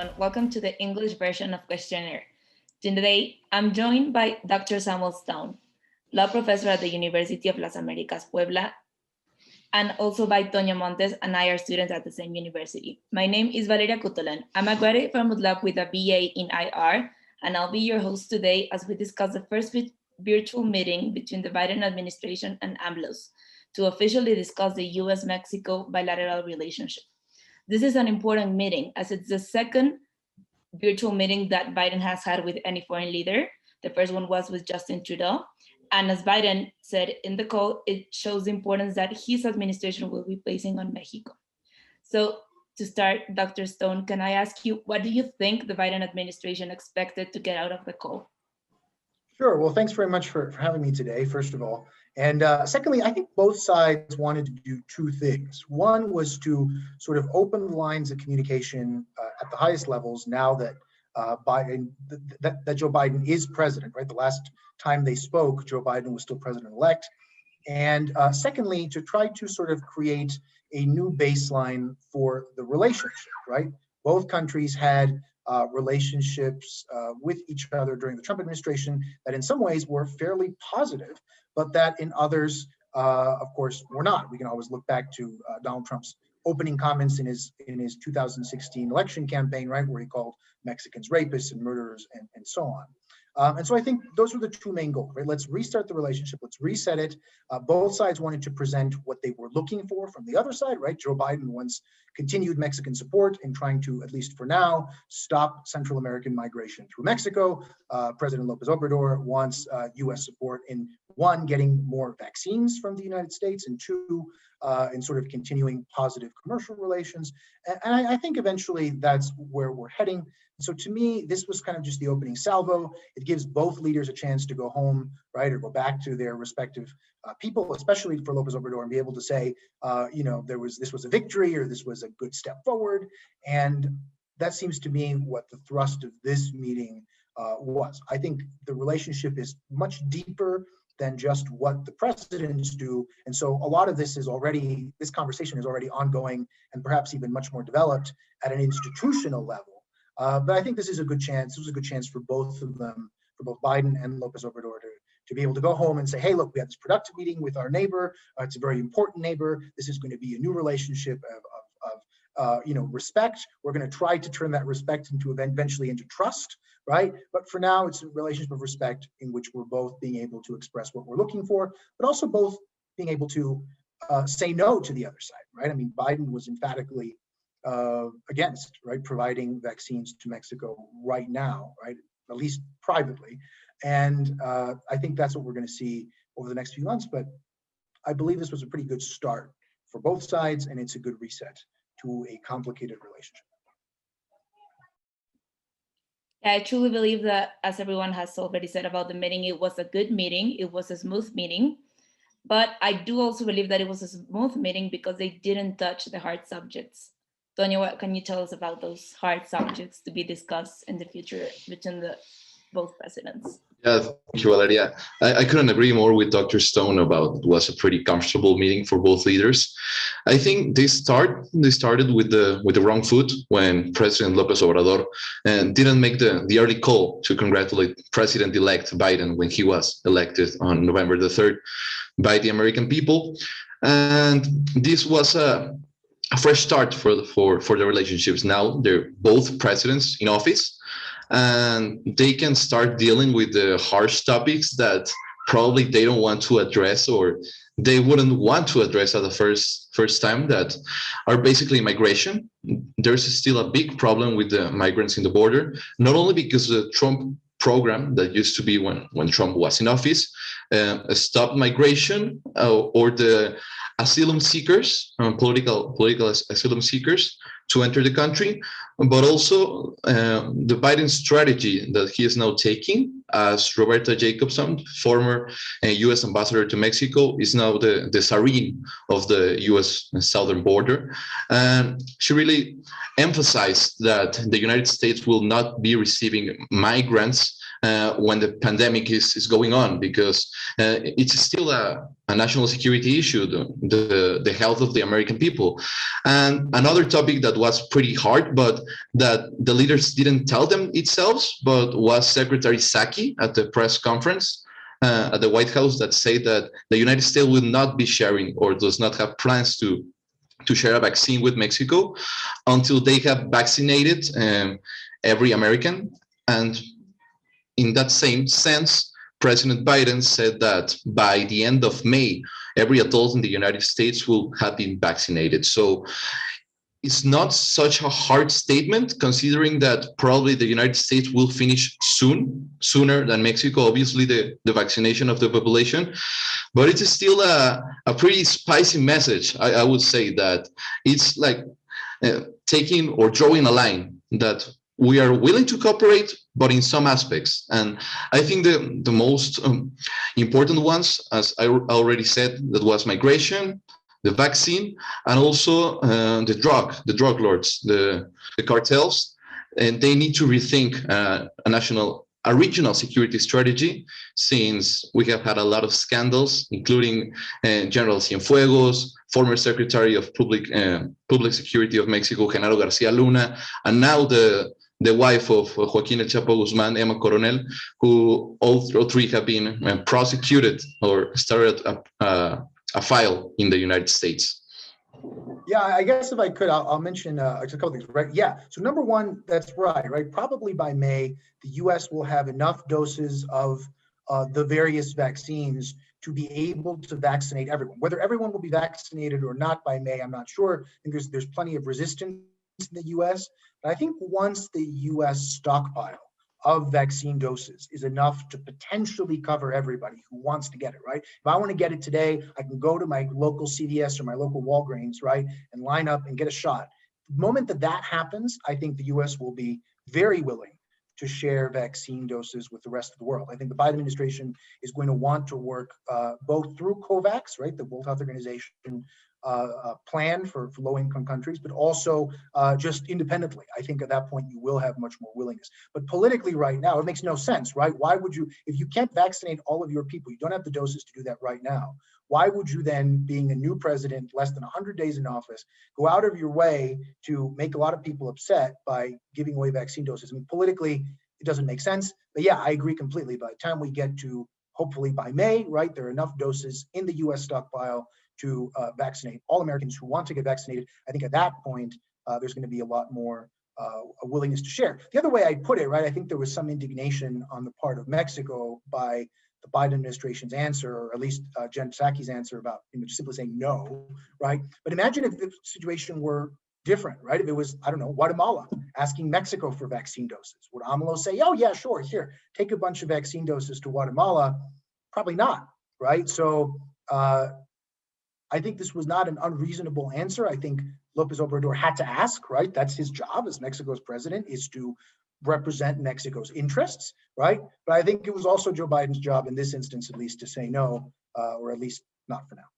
everyone. Welcome to the English version of Questionare. Today, I'm joined by Dr. Samuel Stone, law professor at the University of Las Americas, Puebla, and also by Toño Montes, and I are students at the same university. My name is Valeria Cutolan. I'm a graduate from UDLAP with a BA in IR, and I'll be your host today as we discuss the first virtual meeting between the Biden administration and AMLOs to officially discuss the US-Mexico bilateral relationship. This is an important meeting as it's the second virtual meeting that Biden has had with any foreign leader. The first one was with Justin Trudeau. And as Biden said in the call, it shows the importance that his administration will be placing on Mexico. So to start, Dr. Stone, can I ask you, what do you think the Biden administration expected to get out of the call? Sure. Well, thanks very much for having me today, first of all. And secondly, I think both sides wanted to do two things. One was to sort of open the lines of communication at the highest levels now that that Joe Biden is president, right? The last time they spoke, Joe Biden was still president-elect. And secondly, to try to sort of create a new baseline for the relationship, right? Both countries had relationships with each other during the Trump administration that in some ways were fairly positive, but that in others, of course, were not. We can always look back to Donald Trump's opening comments in his 2016 election campaign, right, where he called Mexicans rapists and murderers and so on. And so I think those were the two main goals, right? Let's restart the relationship, let's reset it. Both sides wanted to present what they were looking for from the other side, right? Joe Biden wants continued Mexican support in trying to, at least for now, stop Central American migration through Mexico. President Lopez Obrador wants US support in, one, getting more vaccines from the United States, and two, in sort of continuing positive commercial relations. And I think eventually that's where we're heading. So to me, this was kind of just the opening salvo. It gives both leaders a chance to go home, right, or go back to their respective people, especially for Lopez Obrador, and be able to say, this was a victory, or this was a good step forward. And that seems to me what the thrust of this meeting was. I think the relationship is much deeper than just what the presidents do. And so a lot of this conversation is already ongoing and perhaps even much more developed at an institutional level. But I think this is a good chance. It was a good chance for both of them, for both Biden and Lopez Obrador, to be able to go home and say, hey, look, we had this productive meeting with our neighbor. It's a very important neighbor. This is going to be a new relationship of respect. We're going to try to turn that respect eventually into trust, right? But for now, it's a relationship of respect in which we're both being able to express what we're looking for, but also both being able to say no to the other side, right? I mean, Biden was emphatically against, right, providing vaccines to Mexico right now, right, at least privately. And I think that's what we're going to see over the next few months. But I believe this was a pretty good start for both sides, and it's a good reset to a complicated relationship. Yeah, I truly believe that, as everyone has already said about the meeting, it was a good meeting. It was a smooth meeting. But I do also believe that it was a smooth meeting because they didn't touch the hard subjects. Toño, what can you tell us about those hard subjects to be discussed in the future between both presidents? Yeah, thank you, Valeria. I couldn't agree more with Dr. Stone about it was a pretty comfortable meeting for both leaders. I think they started with the wrong foot when President Lopez Obrador didn't make the early call to congratulate President-elect Biden when he was elected on November the 3rd by the American people. And this was a fresh start for the relationships. Now they're both presidents in office, and they can start dealing with the harsh topics that probably they don't want to address, or they wouldn't want to address at the first time, that are basically migration. There's still a big problem with the migrants in the border, not only because the Trump program that used to be when Trump was in office stopped migration, or the asylum seekers, political asylum seekers, to enter the country, but also the Biden strategy that he is now taking, as Roberta Jacobson, former U.S. ambassador to Mexico, is now the czarine of the U.S. southern border. And she really emphasized that the United States will not be receiving migrants when the pandemic is going on, because it's still a national security issue, the health of the American people. And another topic that was pretty hard, but that the leaders didn't tell them itself, but was Secretary Psaki at the press conference at the White House that said that the United States will not be sharing or does not have plans to share a vaccine with Mexico until they have vaccinated every American. And in that same sense, President Biden said that by the end of May, every adult in the United States will have been vaccinated. So it's not such a hard statement, considering that probably the United States will finish sooner than Mexico, obviously the vaccination of the population. But it's still a pretty spicy message. I would say that it's like taking or drawing a line that we are willing to cooperate, but in some aspects. And I think the most important ones, as I already said, that was migration, the vaccine, and also the drug lords, the cartels, and they need to rethink a regional security strategy, since we have had a lot of scandals, including General Cienfuegos, former Secretary of Public Security of Mexico, Genaro Garcia Luna, and now the wife of Joaquin El Chapo Guzman, Emma Coronel, who all three have been prosecuted or started a file in the United States. Yeah, I guess if I could, I'll mention just a couple things, right? Yeah, so number one, that's right? Probably by May, the US will have enough doses of the various vaccines to be able to vaccinate everyone. Whether everyone will be vaccinated or not by May, I'm not sure. I think there's plenty of resistance in the US, but I think once the US stockpile of vaccine doses is enough to potentially cover everybody who wants to get it, right? If I want to get it today, I can go to my local CVS or my local Walgreens, right, and line up and get a shot. The moment that happens, I think the US will be very willing to share vaccine doses with the rest of the world. I think the Biden administration is going to want to work both through COVAX, right, the World Health Organization plan for low-income countries, but also just independently. I think at that point you will have much more willingness. But politically right now, it makes no sense, right? Why would you, if you can't vaccinate all of your people, you don't have the doses to do that right now, why would you then, being a new president, less than 100 days in office, go out of your way to make a lot of people upset by giving away vaccine doses? I mean, politically, it doesn't make sense. But yeah, I agree completely. By the time we get to, hopefully by May, right, there are enough doses in the US stockpile to vaccinate all Americans who want to get vaccinated. I think at that point, there's going to be a lot more a willingness to share. The other way I put it, right, I think there was some indignation on the part of Mexico by the Biden administration's answer, or at least Jen Psaki's answer about just simply saying no, right? But imagine if the situation were different, right? If it was, I don't know, Guatemala asking Mexico for vaccine doses. Would AMLO say, oh yeah, sure, here, take a bunch of vaccine doses to Guatemala? Probably not, right? So I think this was not an unreasonable answer. I think Lopez Obrador had to ask, right? That's his job as Mexico's president, is to represent Mexico's interests, right? But I think it was also Joe Biden's job in this instance, at least, to say no, or at least not for now.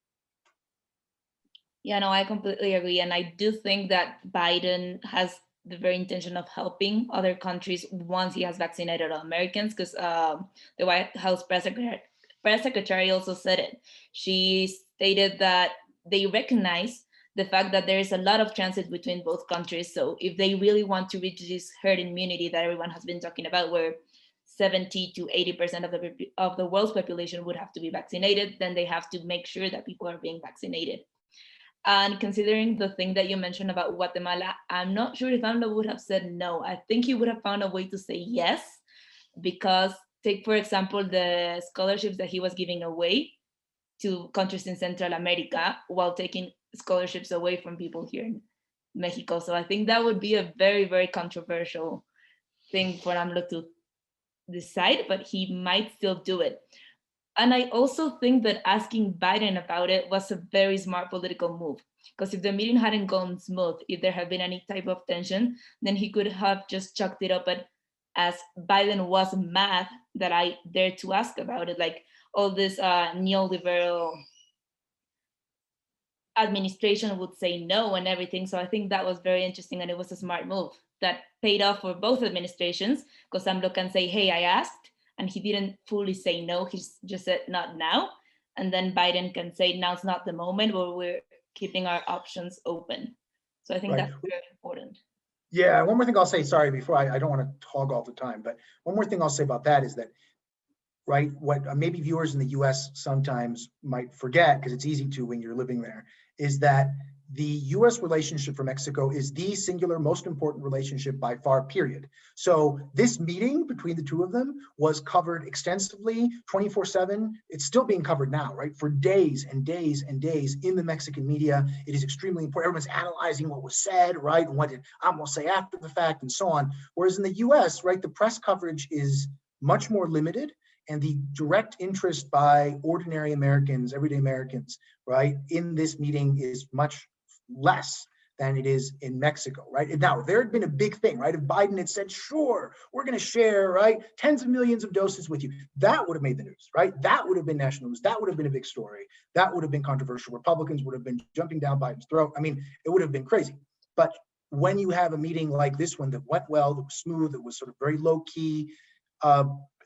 Yeah, no, I completely agree. And I do think that Biden has the very intention of helping other countries once he has vaccinated all Americans, because the White House press secretary also said it. She stated that they recognize the fact that there is a lot of transit between both countries. So if they really want to reach this herd immunity that everyone has been talking about, where 70 to 80% of the world's population would have to be vaccinated, then they have to make sure that people are being vaccinated. And considering the thing that you mentioned about Guatemala, I'm not sure if AMLO would have said no. I think he would have found a way to say yes, because take, for example, the scholarships that he was giving away to countries in Central America while taking scholarships away from people here in Mexico. So I think that would be a very, very controversial thing for AMLO to decide, but he might still do it. And I also think that asking Biden about it was a very smart political move, because if the meeting hadn't gone smooth, if there had been any type of tension, then he could have just chucked it up as Biden was mad that I dared to ask about it, like all this neoliberal administration would say no and everything. So I think that was very interesting, and it was a smart move that paid off for both administrations, because AMLO can say, hey, I asked, and he didn't fully say no. He just said not now. And then Biden can say now's not the moment, but we're keeping our options open. So I think Right. that's very important. Yeah, one more thing I'll say, sorry, before I don't want to hog all the time, but one more thing I'll say about that is that, right, what maybe viewers in the US sometimes might forget, because it's easy to when you're living there, is that the US relationship for Mexico is the singular most important relationship by far, period. So this meeting between the two of them was covered extensively, 24/7. It's still being covered now, right? For days and days and days in the Mexican media. It is extremely important. Everyone's analyzing what was said, right? And what did AMLO say after the fact and so on. Whereas in the US, right, the press coverage is much more limited, and the direct interest by ordinary Americans, everyday Americans, right, in this meeting is much less than it is in Mexico, right? And now, there had been a big thing, right? If Biden had said, sure, we're going to share, right, tens of millions of doses with you, that would have made the news, right? That would have been national news. That would have been a big story. That would have been controversial. Republicans would have been jumping down Biden's throat. I mean, it would have been crazy. But when you have a meeting like this one that went well, that was smooth, that was sort of very low key,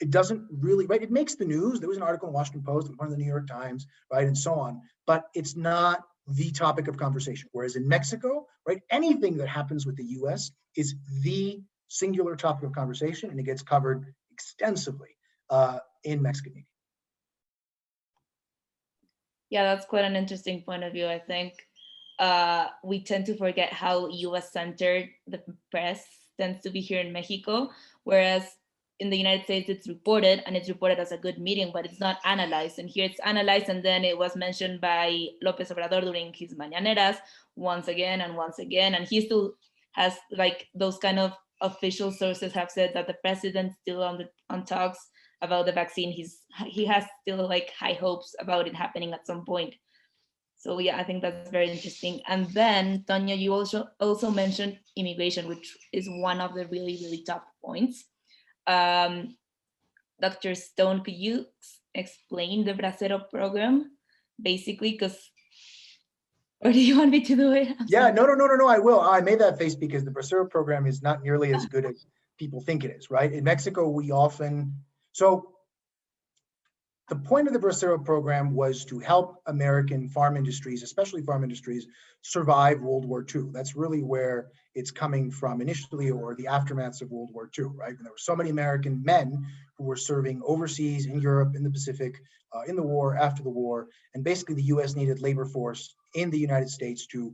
it doesn't really, right? It makes the news. There was an article in the Washington Post, one in the New York Times, right, and so on. But it's not the topic of conversation. Whereas in Mexico, right, anything that happens with the US is the singular topic of conversation, and it gets covered extensively in Mexican media. Yeah, that's quite an interesting point of view, I think. We tend to forget how US-centered the press tends to be here in Mexico, whereas in the United States, it's reported, and it's reported as a good meeting, but it's not analyzed. And here it's analyzed, and then it was mentioned by Lopez Obrador during his mañaneras once again and once again. And he still has, like, those kind of official sources have said that the president's still on talks about the vaccine. He has still, like, high hopes about it happening at some point. So yeah, I think that's very interesting. And then, Tonya, you also mentioned immigration, which is one of the really, really top points. Dr. Stone, could you explain the Bracero program, basically? Because, or do you want me to do it? Yeah, no, I will. I made that face because the Bracero program is not nearly as good as people think it is, right? In Mexico, so the point of the Bracero program was to help American farm industries, especially farm industries, survive World War II. That's really where it's coming from initially, or the aftermaths of World War II, right? And there were so many American men who were serving overseas in Europe, in the Pacific, in the war, after the war. And basically the US needed labor force in the United States to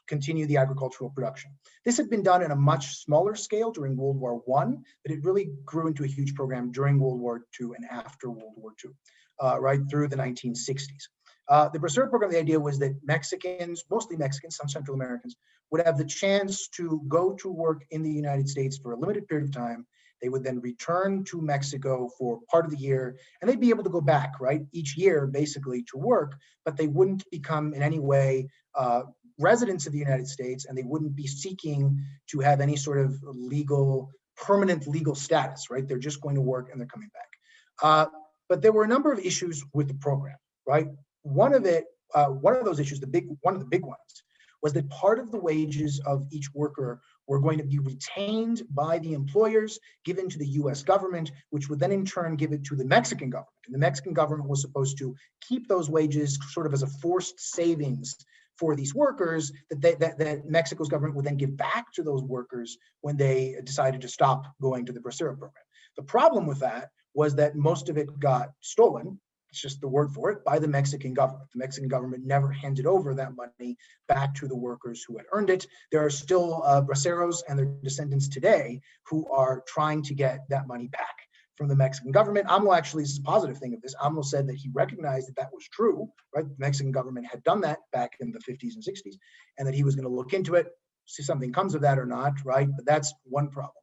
continue the agricultural production. This had been done in a much smaller scale during World War I, but it really grew into a huge program during World War II and after World War II, right through the 1960s. The Bracero program, the idea was that Mexicans, mostly Mexicans, some Central Americans, would have the chance to go to work in the United States for a limited period of time. They would then return to Mexico for part of the year, and they'd be able to go back, right, each year, basically, to work, but they wouldn't become in any way residents of the United States, and they wouldn't be seeking to have any sort of permanent legal status, right? They're just going to work and they're coming back. But there were a number of issues with the program, right? One of those issues, one of the big ones, was that part of the wages of each worker were going to be retained by the employers, given to the US government, which would then in turn give it to the Mexican government. And the Mexican government was supposed to keep those wages sort of as a forced savings for these workers that Mexico's government would then give back to those workers when they decided to stop going to the Bracero program. The problem with that was that most of it got stolen, it's just the word for it, by the Mexican government. The Mexican government never handed over that money back to the workers who had earned it. There are still Braceros and their descendants today who are trying to get that money back from the Mexican government. AMLO actually is a positive thing of this. AMLO said that he recognized that that was true, right? The Mexican government had done that back in the 50s and 60s, and that he was going to look into it, see if something comes of that or not, right? But that's one problem.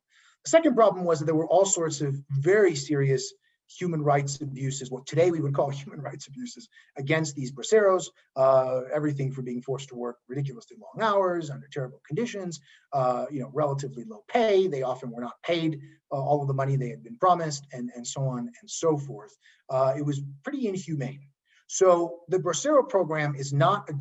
The second problem was that there were all sorts of very serious human rights abuses, what today we would call human rights abuses, against these braceros, everything from being forced to work ridiculously long hours under terrible conditions, relatively low pay. They often were not paid all of the money they had been promised, and so on and so forth. It was pretty inhumane. So the Bracero program is not the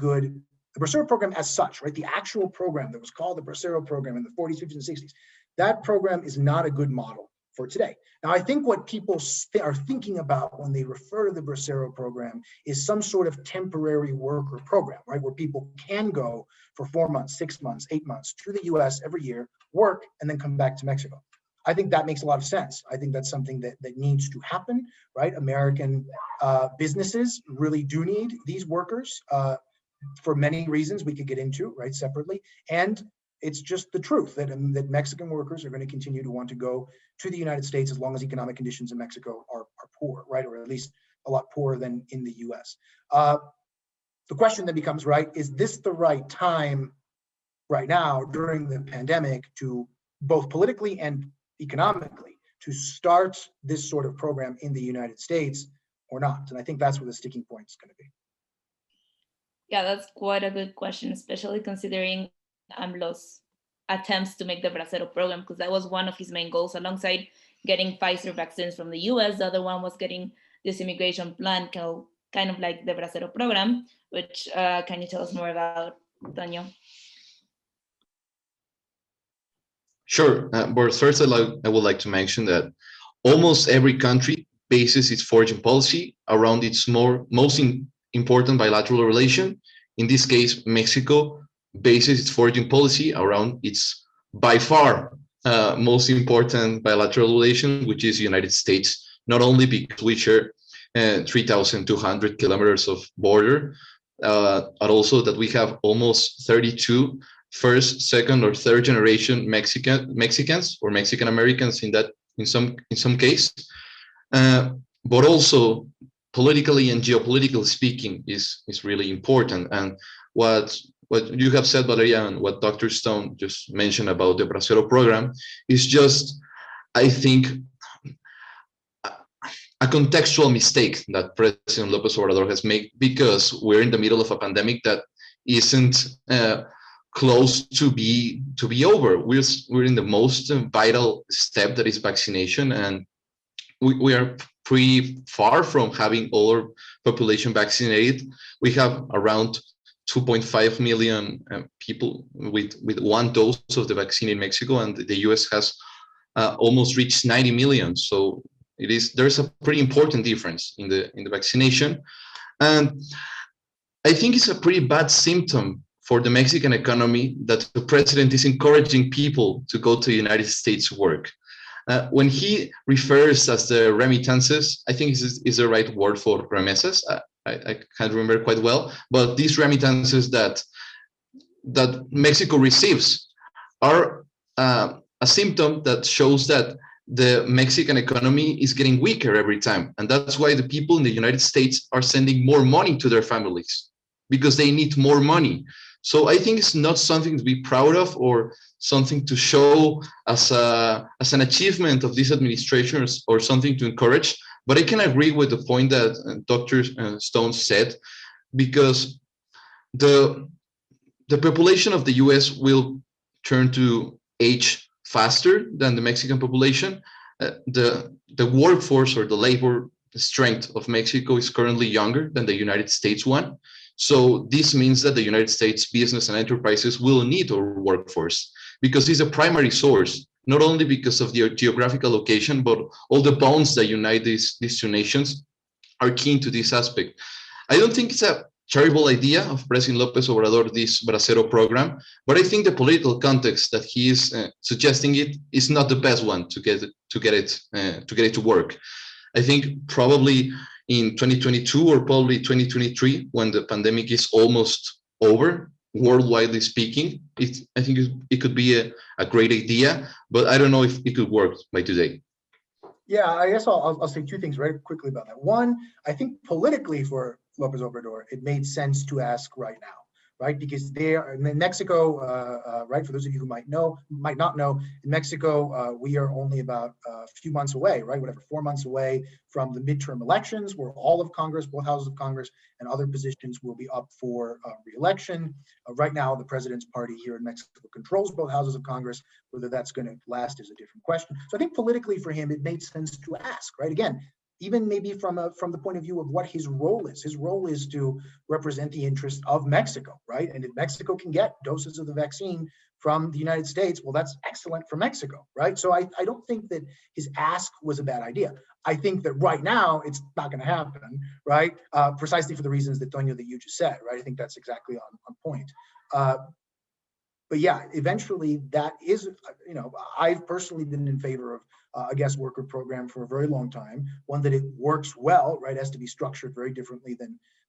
Bracero program as such, right? The actual program that was called the Bracero program in the 40s, 50s, and 60s, that program is not a good model for today. Now, I think what people are thinking about when they refer to the Bracero program is some sort of temporary worker program, right? Where people can go for 4 months, 6 months, 8 months to the US every year, work, and then come back to Mexico. I think that makes a lot of sense. I think that's something that needs to happen, right? American businesses really do need these workers for many reasons we could get into, right, separately. And it's just the truth that Mexican workers are going to continue to want to go to the United States as long as economic conditions in Mexico are poor, right, or at least a lot poorer than in the US. The question then becomes, right, is this the right time right now during the pandemic to both politically and economically to start this sort of program in the United States or not? And I think that's where the sticking point is going to be. Yeah, that's quite a good question, especially considering AMLO's attempts to make the Bracero program, because that was one of his main goals. Alongside getting Pfizer vaccines from the US, the other one was getting this immigration plan, kind of like the Bracero program, which can you tell us more about, Tonio? Sure, but first I would like to mention that almost every country bases its foreign policy around its most important bilateral relation. In this case, Mexico bases its foreign policy around its by far most important bilateral relation, which is the United States, not only because we share 3,200 kilometers of border, but also that we have almost 32 first, second, or third generation Mexicans or Mexican Americans in some case, but also politically and geopolitically speaking is really important. And what you have said, Valeria, and what Dr. Stone just mentioned about the Bracero program is just, I think, a contextual mistake that President Lopez Obrador has made, because we're in the middle of a pandemic that isn't close to be over. We're in the most vital step, that is vaccination, and we are pretty far from having all our population vaccinated. We have around 2.5 million people with one dose of the vaccine in Mexico, and the US has almost reached 90 million. So there's a pretty important difference in the vaccination, and I think it's a pretty bad symptom for the Mexican economy that the president is encouraging people to go to the United States to work. When he refers as the remittances, I think is the right word for remesas. I can't remember quite well, but these remittances that Mexico receives are a symptom that shows that the Mexican economy is getting weaker every time. And that's why the people in the United States are sending more money to their families, because they need more money. So I think it's not something to be proud of or something to show as an achievement of this administration or something to encourage. But I can agree with the point that Dr. Stone said, because the population of the US will turn to age faster than the Mexican population. The workforce or the labor strength of Mexico is currently younger than the United States one. So this means that the United States business and enterprises will need our workforce, because it's a primary source, not only because of the geographical location, but all the bonds that unite these two nations are keen to this aspect. I don't think it's a terrible idea of President Lopez Obrador, this Bracero program, but I think the political context that he is suggesting it is not the best one to get it to work. I think probably in 2022 or probably 2023, when the pandemic is almost over, worldwide speaking, I think it could be a great idea, but I don't know if it could work by today. Yeah, I guess I'll say two things very quickly about that. One, I think politically for Lopez Obrador, it made sense to ask right now, right? Because they are in Mexico, right? For those of you who might not know, in Mexico, we are only about a few months away, right? 4 months away from the midterm elections, where all of Congress, both houses of Congress and other positions will be up for re-election. Right now, the president's party here in Mexico controls both houses of Congress. Whether that's going to last is a different question. So I think politically for him, it made sense to ask, right? Again, even maybe from the point of view of what his role is. His role is to represent the interest of Mexico, right? And if Mexico can get doses of the vaccine from the United States, well, that's excellent for Mexico, right? So I don't think that his ask was a bad idea. I think that right now it's not going to happen, right? Precisely for the reasons that Toño, that you just said, right? I think that's exactly on point. But yeah, eventually that is, I've personally been in favor of a guest worker program for a very long time. One that it works well, right? Has to be structured very differently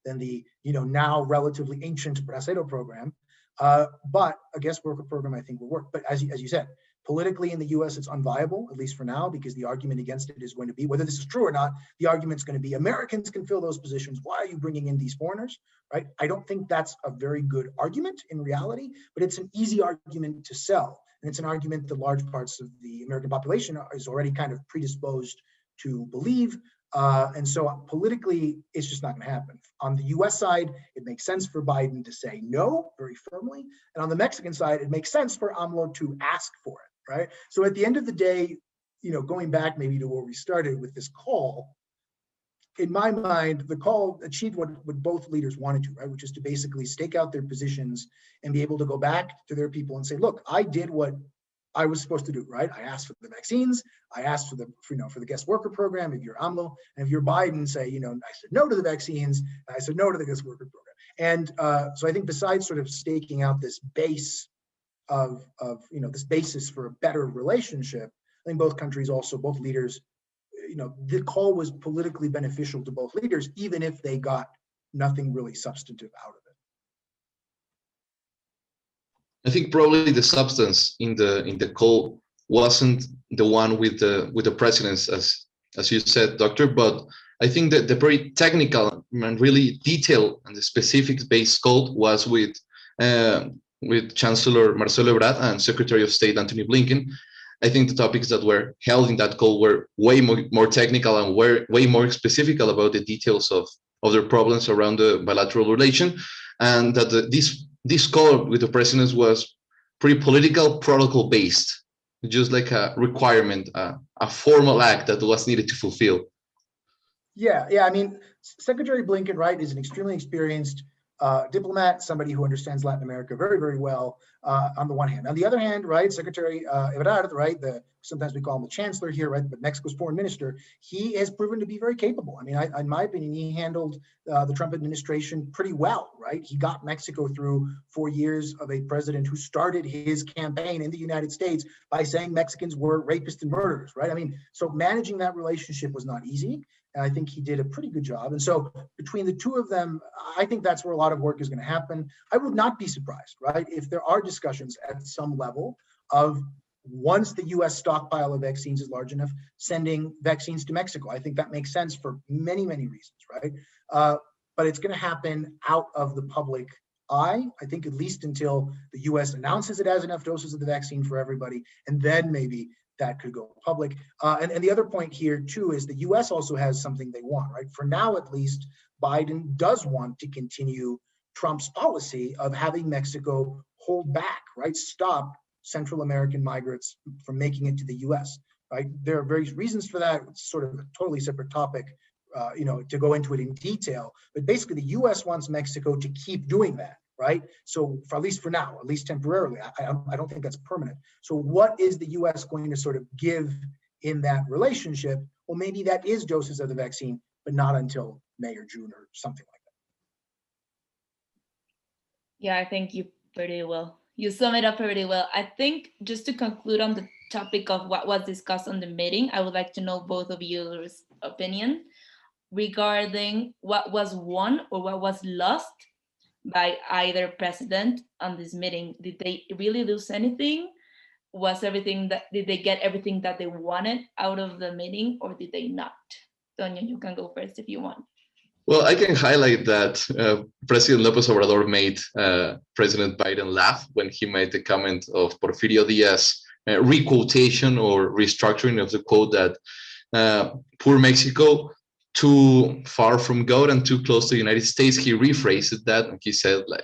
than the, now relatively ancient bracero program. But a guest worker program, I think, will work. But as you said, politically in the US, it's unviable, at least for now, because the argument against it is going to be, whether this is true or not, the argument's going to be Americans can fill those positions. Why are you bringing in these foreigners, right? I don't think that's a very good argument in reality, but it's an easy argument to sell. And it's an argument that large parts of the American population is already kind of predisposed to believe. And so politically, it's just not going to happen. On the US side, it makes sense for Biden to say no very firmly. And on the Mexican side, it makes sense for AMLO to ask for it, right? So at the end of the day, going back maybe to where we started with this call, in my mind, the call achieved what both leaders wanted to, right? Which is to basically stake out their positions and be able to go back to their people and say, look, I did what I was supposed to do, right? I asked for the vaccines. I asked for the guest worker program. If you're AMLO and if you're Biden, say, I said no to the vaccines. I said no to the guest worker program. And so I think besides sort of staking out this base of this basis for a better relationship, I think both leaders, the call was politically beneficial to both leaders, even if they got nothing really substantive out of it. I think probably the substance in the call wasn't the one with the presidents, as you said, Doctor, but I think that the very technical and really detailed and the specifics based call was with Chancellor Marcelo Ebrard and Secretary of State Antony Blinken. I think the topics that were held in that call were way more technical and were way more specific about the details of their problems around the bilateral relation, and that this call with the presidents was pretty political, protocol based, just like a requirement, a formal act that was needed to fulfill. Yeah. I mean, Secretary Blinken, right, is an extremely experienced diplomat, somebody who understands Latin America very, very well, on the one hand. On the other hand, right, Secretary Ebrard, right, sometimes we call him the chancellor here, right, but Mexico's foreign minister, he has proven to be very capable. I mean, in my opinion, he handled the Trump administration pretty well, right? He got Mexico through 4 years of a president who started his campaign in the United States by saying Mexicans were rapists and murderers, right? I mean, so managing that relationship was not easy. And I think he did a pretty good job. And so between the two of them, I think that's where a lot of work is going to happen. I would not be surprised, right, if there are discussions at some level of, once the US stockpile of vaccines is large enough, sending vaccines to Mexico. I think that makes sense for many, many reasons, right? But it's going to happen out of the public eye, I think, at least until the US announces it has enough doses of the vaccine for everybody, and then maybe that could go public. And the other point here too is the US also has something they want, right? For now, at least, Biden does want to continue Trump's policy of having Mexico hold back, right? Stop Central American migrants from making it to the US, right? There are various reasons for that. It's sort of a totally separate topic, to go into it in detail. But basically, the US wants Mexico to keep doing that, right? So for, at least for now, at least temporarily, I don't think that's permanent. So what is the US going to sort of give in that relationship? Well, maybe that is doses of the vaccine, but not until May or June or something like that. Yeah, I think you pretty well. You sum it up pretty well. I think just to conclude on the topic of what was discussed on the meeting, I would like to know both of your opinion regarding what was won or what was lost by either president on this meeting. Did they really lose anything? Did they get everything that they wanted out of the meeting, or did they not? Toño, you can go first if you want. Well, I can highlight that President Lopez Obrador made President Biden laugh when he made the comment of Porfirio Diaz requotation or restructuring of the quote that poor Mexico, too far from God and too close to the United States. He rephrased that and he said, like,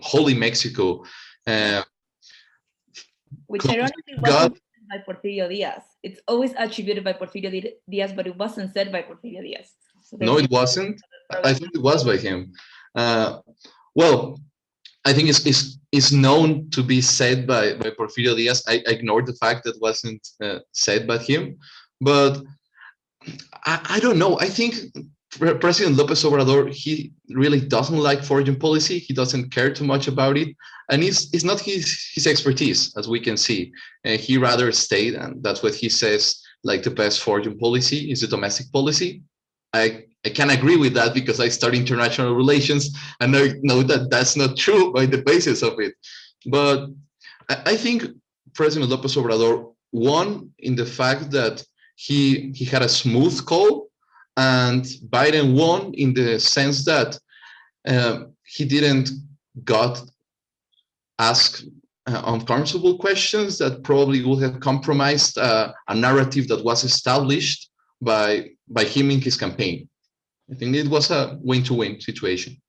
holy Mexico. Which ironically God, by Porfirio Diaz. It's always attributed by Porfirio Diaz, but it wasn't said by Porfirio Diaz. So No, it wasn't. I think it was by him. Well, I think it's known to be said by Porfirio Diaz. I ignored the fact that wasn't said by him, but I don't know. I think President Lopez Obrador, he really doesn't like foreign policy. He doesn't care too much about it, and it's not his expertise, as we can see. He rather stayed, and that's what he says. Like the best foreign policy is the domestic policy. I can agree with that because I study international relations and I know that that's not true by the basis of it. But I think President Lopez Obrador won in the fact that he had a smooth call, and Biden won in the sense that he didn't got asked uncomfortable questions that probably would have compromised a narrative that was established by him in his campaign. I think it was a win-to-win situation.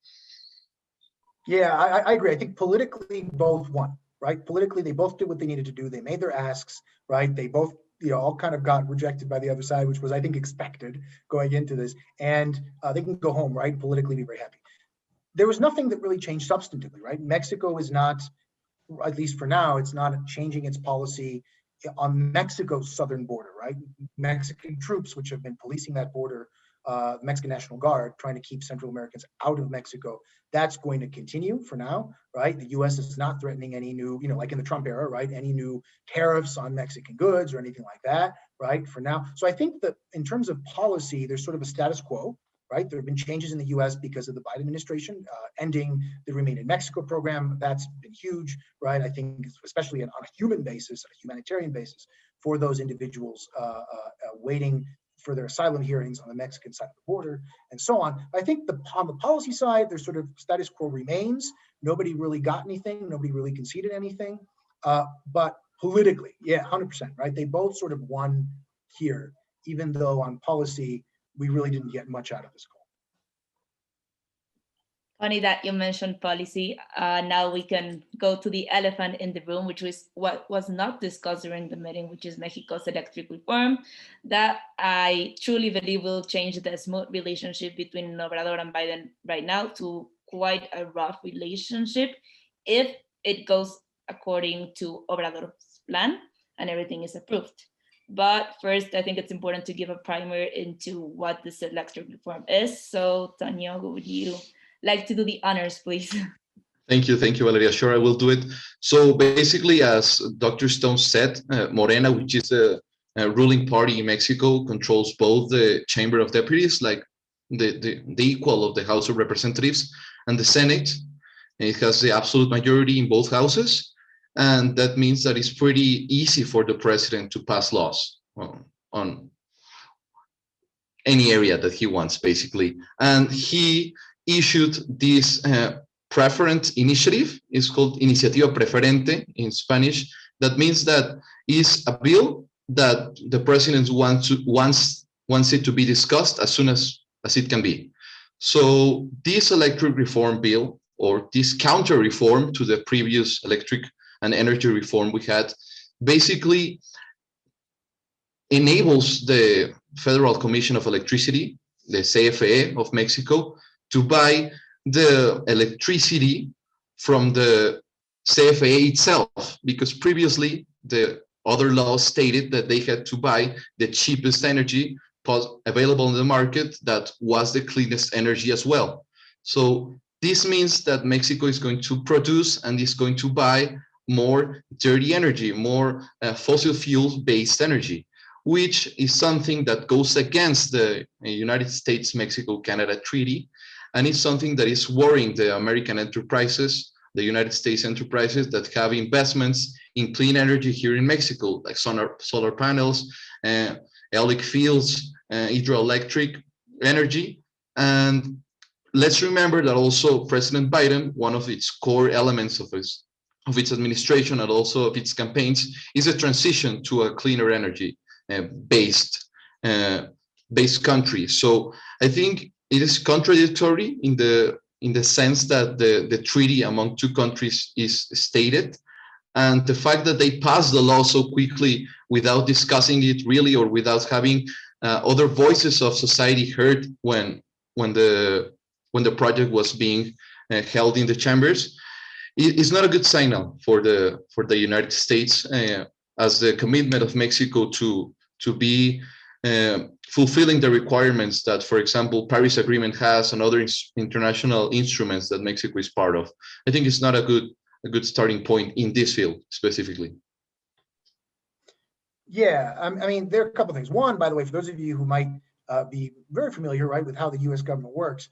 Yeah, I agree. I think politically both won, right? Politically, they both did what they needed to do. They made their asks, right? They both, all kind of got rejected by the other side, which was, I think, expected going into this. And they can go home, right? Politically be very happy. There was nothing that really changed substantively, right? Mexico is not, at least for now, it's not changing its policy on Mexico's southern border, right? Mexican troops, which have been policing that border, Mexican National Guard, trying to keep Central Americans out of Mexico, that's going to continue for now, right? The US is not threatening any new, like in the Trump era, right? Any new tariffs on Mexican goods or anything like that, right? For now. So I think that in terms of policy, there's sort of a status quo, right? There have been changes in the US because of the Biden administration ending the Remain in Mexico program. That's been huge, right? I think especially on a human basis, a humanitarian basis for those individuals waiting for their asylum hearings on the Mexican side of the border and so on. I think on the policy side, there's sort of status quo remains. Nobody really got anything. Nobody really conceded anything. But politically, yeah, 100%, right? They both sort of won here, even though on policy, we really didn't get much out of this call. Funny that you mentioned policy. Now we can go to the elephant in the room, which was what was not discussed during the meeting, which is Mexico's electric reform, that I truly believe will change the smooth relationship between Obrador and Biden right now to quite a rough relationship if it goes according to Obrador's plan and everything is approved. But first, I think it's important to give a primer into what this electric reform is. So, Tonio, would you like to do the honors, please? Thank you, Valeria. Sure, I will do it. So basically, as Dr. Stone said, Morena, which is a ruling party in Mexico, controls both the Chamber of Deputies, like the equal of the House of Representatives, and the Senate. It has the absolute majority in both houses. And that means that it's pretty easy for the president to pass laws on any area that he wants, basically. And he issued this preference initiative. It's called Iniciativa Preferente in Spanish. That means that is a bill that the president wants it to be discussed as soon as it can be. So this electric reform bill, or this counter reform to the previous electric and energy reform we had, basically enables the Federal Commission of Electricity, the CFE of Mexico, to buy the electricity from the CFE itself, because previously the other laws stated that they had to buy the cheapest energy available in the market that was the cleanest energy as well. So this means that Mexico is going to produce and is going to buy more dirty energy, more fossil fuel-based energy, which is something that goes against the United States-Mexico-Canada Treaty, and it's something that is worrying the American enterprises, the United States enterprises that have investments in clean energy here in Mexico, like solar panels, eolic fields, hydroelectric energy. And let's remember that also President Biden, one of its core elements of its administration and also of its campaigns, is a transition to a cleaner energy based country. So I think it is contradictory in the sense that the treaty among two countries is stated, And the fact that they passed the law so quickly without discussing it really, or without having other voices of society heard when the project was being held in the chambers, is not a good signal for the United States, as the commitment of Mexico to be fulfilling the requirements that, for example, Paris Agreement has, and other international instruments that Mexico is part of. I think it's not a good starting point in this field specifically. Yeah, I mean, there are a couple of things. One, by the way, for those of you who might be very familiar, right, with how the U.S. government works,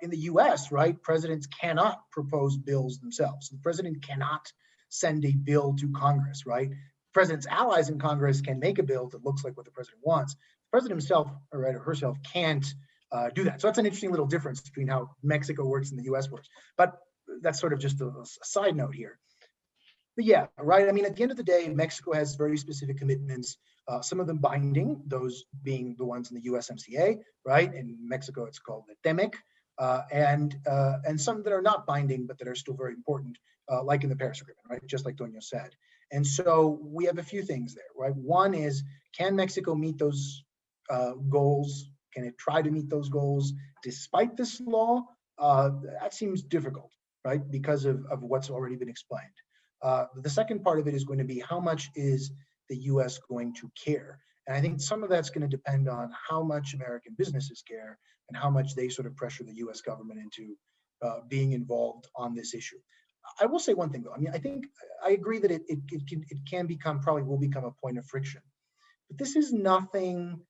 in the U.S., right, presidents cannot propose bills themselves. The president cannot send a bill to Congress, right? The president's allies in Congress can make a bill that looks like what the president wants. The president himself, or herself, can't do that. So that's an interesting little difference between how Mexico works and the U.S. works. But that's sort of just a side note here. But yeah, right. I mean, at the end of the day, Mexico has very specific commitments, some of them binding, those being the ones in the USMCA, right? In Mexico, it's called the TEMEC, and some that are not binding, but that are still very important, like in the Paris Agreement, right? Just like Toño said. And so we have a few things there, right? One is, can Mexico meet those goals? Can it try to meet those goals despite this law? That seems difficult, right? Because of what's already been explained. The second part of it is going to be, how much is the U.S. going to care? And I think some of that's going to depend on how much American businesses care and how much they sort of pressure the U.S. government into being involved on this issue. I will say one thing, though. I mean, I think I agree that it can become, probably will become, a point of friction. But this is nothing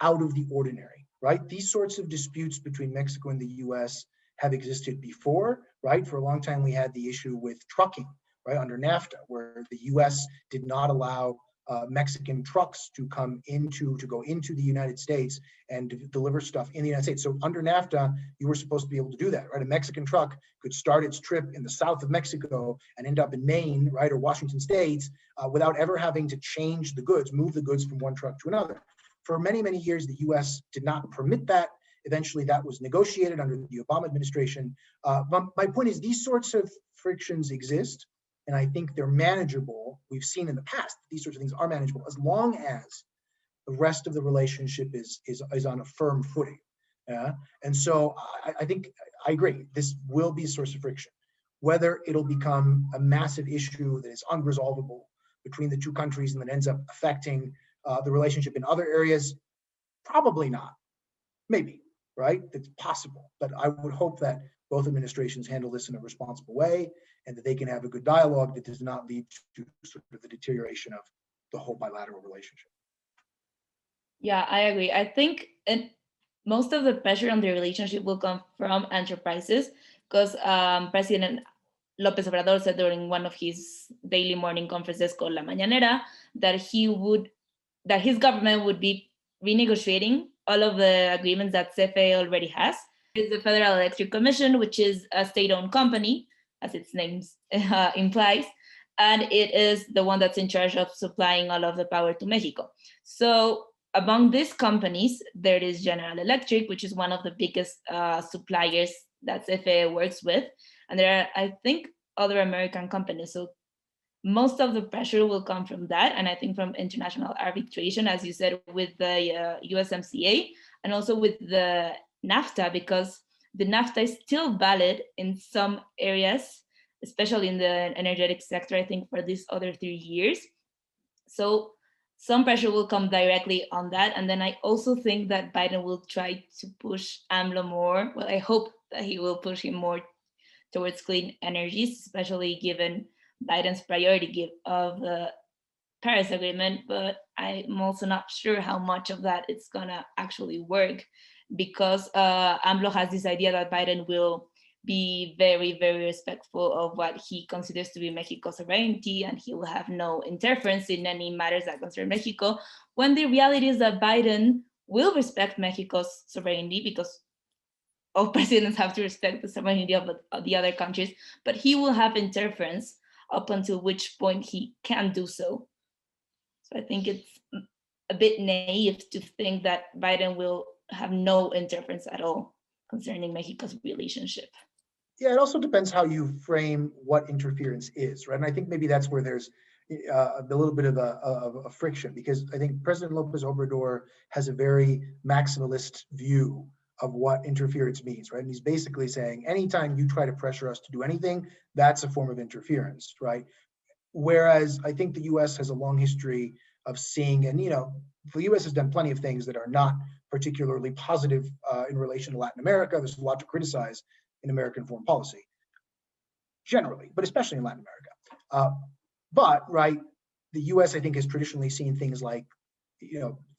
out of the ordinary, right? These sorts of disputes between Mexico and the U.S. have existed before, right? For a long time, we had the issue with trucking, right, under NAFTA, where the U.S. did not allow Mexican trucks to go into the United States and deliver stuff in the United States. So under NAFTA, you were supposed to be able to do that, right? A Mexican truck could start its trip in the south of Mexico and end up in Maine, right, or Washington State, without ever having to change the goods, move the goods from one truck to another. For many, many years, the U.S. did not permit that. Eventually, that was negotiated under the Obama administration. But my point is, these sorts of frictions exist, and I think they're manageable. We've seen in the past that these sorts of things are manageable as long as the rest of the relationship is on a firm footing. And so I think I agree. This will be a source of friction. Whether it'll become a massive issue that is unresolvable between the two countries and that ends up affecting the relationship in other areas, probably not. Maybe, right? It's possible. But I would hope that both administrations handle this in a responsible way, and that they can have a good dialogue that does not lead to sort of the deterioration of the whole bilateral relationship. Yeah, I agree. I think most of the pressure on the relationship will come from enterprises, because President Lopez Obrador said during one of his daily morning conferences called La Mañanera that his government would be renegotiating all of the agreements that CFE already has. It's the Federal Electric Commission, which is a state-owned company, as its name implies, and it is the one that's in charge of supplying all of the power to Mexico. So among these companies, there is General Electric, which is one of the biggest suppliers that CFE works with, and there are, I think, other American companies. So most of the pressure will come from that, and I think from international arbitration, as you said, with the USMCA, and also with the NAFTA, because the NAFTA is still valid in some areas, especially in the energetic sector, I think, for these other 3 years. So some pressure will come directly on that. And then I also think that Biden will try to push AMLO more. Well, I hope that he will push him more towards clean energies, especially given Biden's priority of the Paris Agreement. But I'm also not sure how much of that it's gonna actually work, because AMLO has this idea that Biden will be very, very respectful of what he considers to be Mexico's sovereignty, and he will have no interference in any matters that concern Mexico, when the reality is that Biden will respect Mexico's sovereignty, because all presidents have to respect the sovereignty of the other countries, but he will have interference up until which point he can do so. So I think it's a bit naive to think that Biden will have no interference at all concerning Mexico's relationship. Yeah, it also depends how you frame what interference is, right? And I think maybe that's where there's a little bit of a friction, because I think President Lopez Obrador has a very maximalist view of what interference means, right? And he's basically saying anytime you try to pressure us to do anything, that's a form of interference, right? Whereas I think the US has a long history of seeing, and the US has done plenty of things that are not particularly positive in relation to Latin America. There's a lot to criticize in American foreign policy, generally, but especially in Latin America. But right, the US, I think, has traditionally seen things like,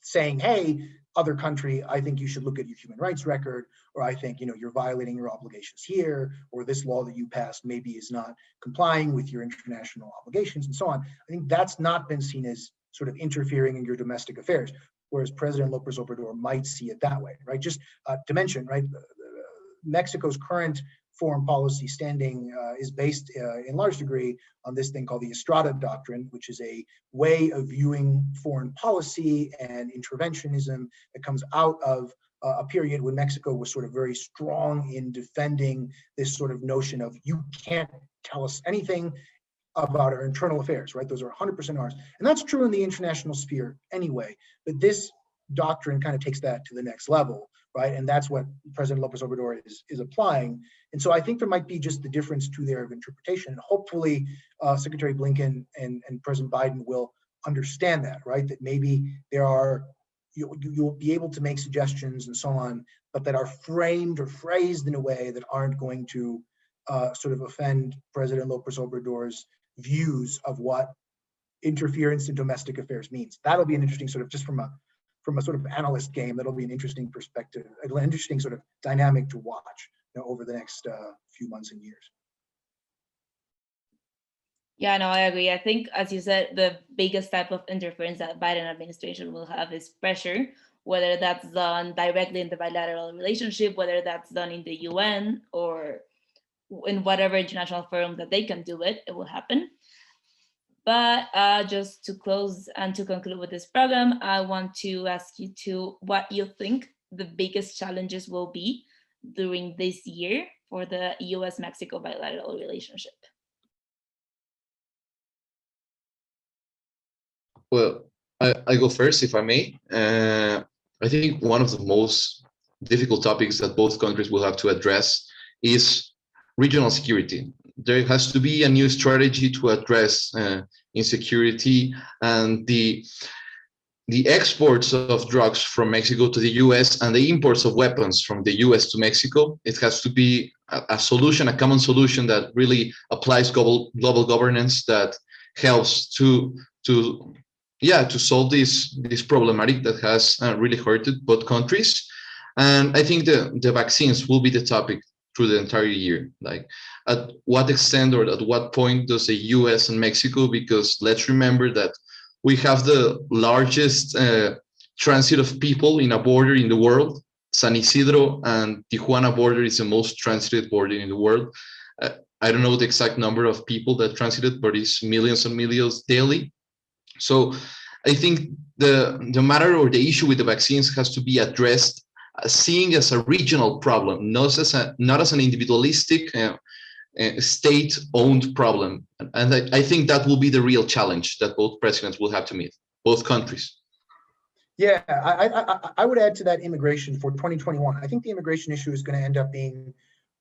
saying, hey, other country, I think you should look at your human rights record, or I think, you're violating your obligations here, or this law that you passed maybe is not complying with your international obligations and so on. I think that's not been seen as sort of interfering in your domestic affairs, whereas President Lopez Obrador might see it that way, right? Just to mention, right, Mexico's current foreign policy standing is based in large degree on this thing called the Estrada Doctrine, which is a way of viewing foreign policy and interventionism that comes out of a period when Mexico was sort of very strong in defending this sort of notion of you can't tell us anything about our internal affairs, right? Those are 100% ours. And that's true in the international sphere anyway, but this doctrine kind of takes that to the next level, right? And that's what President Lopez Obrador is applying. And so I think there might be just the difference to there of interpretation. And hopefully Secretary Blinken and President Biden will understand that, right? That maybe there are, you'll be able to make suggestions and so on, but that are framed or phrased in a way that aren't going to sort of offend President Lopez Obrador's views of what interference in domestic affairs means. That'll be an interesting sort of, just from a sort of analyst game, that'll be an interesting perspective, an interesting sort of dynamic to watch over the next few months and years. Yeah, no, I agree. I think, as you said, the biggest type of interference that Biden administration will have is pressure, whether that's done directly in the bilateral relationship, whether that's done in the UN or in whatever international forum that they can do it, it will happen. But just to close and to conclude with this program, I want to ask you to what you think the biggest challenges will be during this year for the US-Mexico bilateral relationship. Well, I go first, if I may. I think one of the most difficult topics that both countries will have to address is regional security. There has to be a new strategy to address insecurity, and the exports of drugs from Mexico to the US and the imports of weapons from the US to Mexico. It has to be a solution, a common solution that really applies global governance, that helps to solve this problematic that has really hurted both countries. And I think the vaccines will be the topic through the entire year. Like, at what extent or at what point does the US and Mexico, because let's remember that we have the largest transit of people in a border in the world. San Isidro and Tijuana border is the most transited border in the world. I don't know the exact number of people that transited, but it's millions and millions daily. So I think the matter or the issue with the vaccines has to be addressed seeing as a regional problem, not as an individualistic state-owned problem. And I think that will be the real challenge that both presidents will have to meet, both countries. Yeah, I would add to that immigration for 2021. I think the immigration issue is going to end up being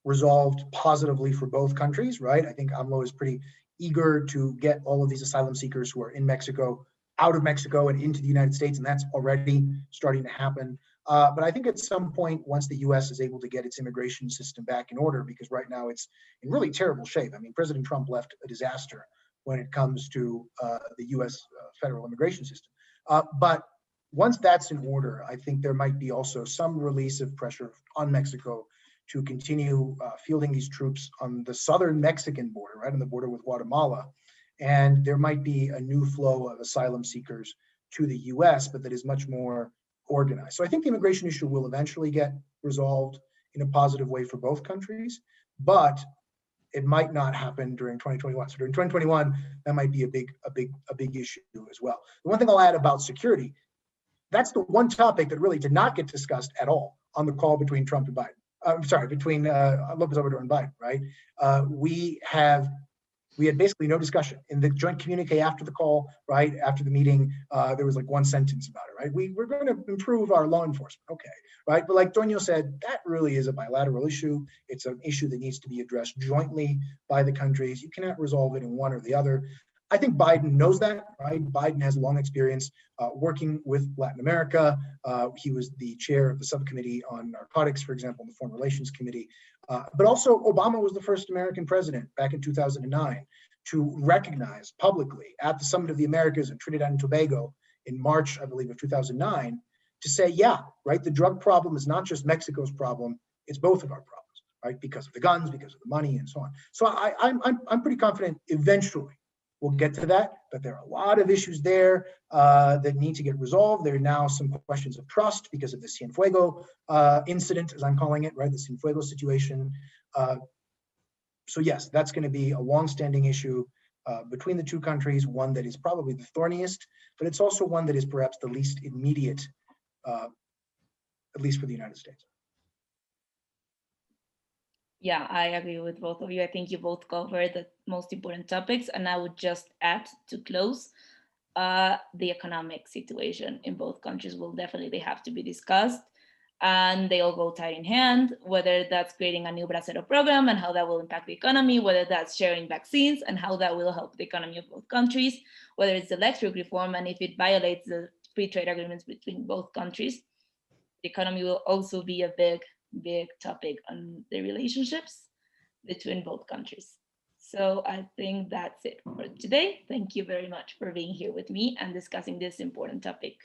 resolved positively for both countries, right? I think AMLO is pretty eager to get all of these asylum seekers who are in Mexico out of Mexico and into the United States, and that's already starting to happen. But I think at some point, once the US is able to get its immigration system back in order, because right now it's in really terrible shape. I mean, President Trump left a disaster when it comes to the US federal immigration system. But once that's in order, I think there might be also some release of pressure on Mexico to continue fielding these troops on the southern Mexican border, right on the border with Guatemala. And there might be a new flow of asylum seekers to the US, but that is much more organized. So I think the immigration issue will eventually get resolved in a positive way for both countries, but it might not happen during 2021. So during 2021, that might be a big issue as well. The one thing I'll add about security, that's the one topic that really did not get discussed at all on the call between Trump and Biden. I'm sorry, between Lopez Obrador and Biden, right? We had basically no discussion in the joint communique after the call, right? After the meeting, there was like one sentence about it, right? We're going to improve our law enforcement, okay, right? But like Toño said, that really is a bilateral issue. It's an issue that needs to be addressed jointly by the countries. You cannot resolve it in one or the other. I think Biden knows that, right? Biden has long experience working with Latin America. He was the chair of the subcommittee on narcotics, for example, in the Foreign Relations Committee. But also Obama was the first American president back in 2009 to recognize publicly at the Summit of the Americas in Trinidad and Tobago in March, I believe, of 2009, to say, yeah, right, the drug problem is not just Mexico's problem, it's both of our problems, right? Because of the guns, because of the money, and so on. So I'm pretty confident eventually we'll get to that, but there are a lot of issues there that need to get resolved. There are now some questions of trust because of the Cienfuego incident, as I'm calling it, right? The Cienfuego situation. So yes, that's going to be a long-standing issue between the two countries, one that is probably the thorniest, but it's also one that is perhaps the least immediate, at least for the United States. Yeah, I agree with both of you. I think you both covered the most important topics, and I would just add to close, the economic situation in both countries will definitely have to be discussed, and they all go tight in hand, whether that's creating a new Bilateral program and how that will impact the economy, whether that's sharing vaccines and how that will help the economy of both countries, whether it's electric reform and if it violates the free trade agreements between both countries. The economy will also be a big topic on the relationships between both countries. So I think that's it for today. Thank you very much for being here with me and discussing this important topic.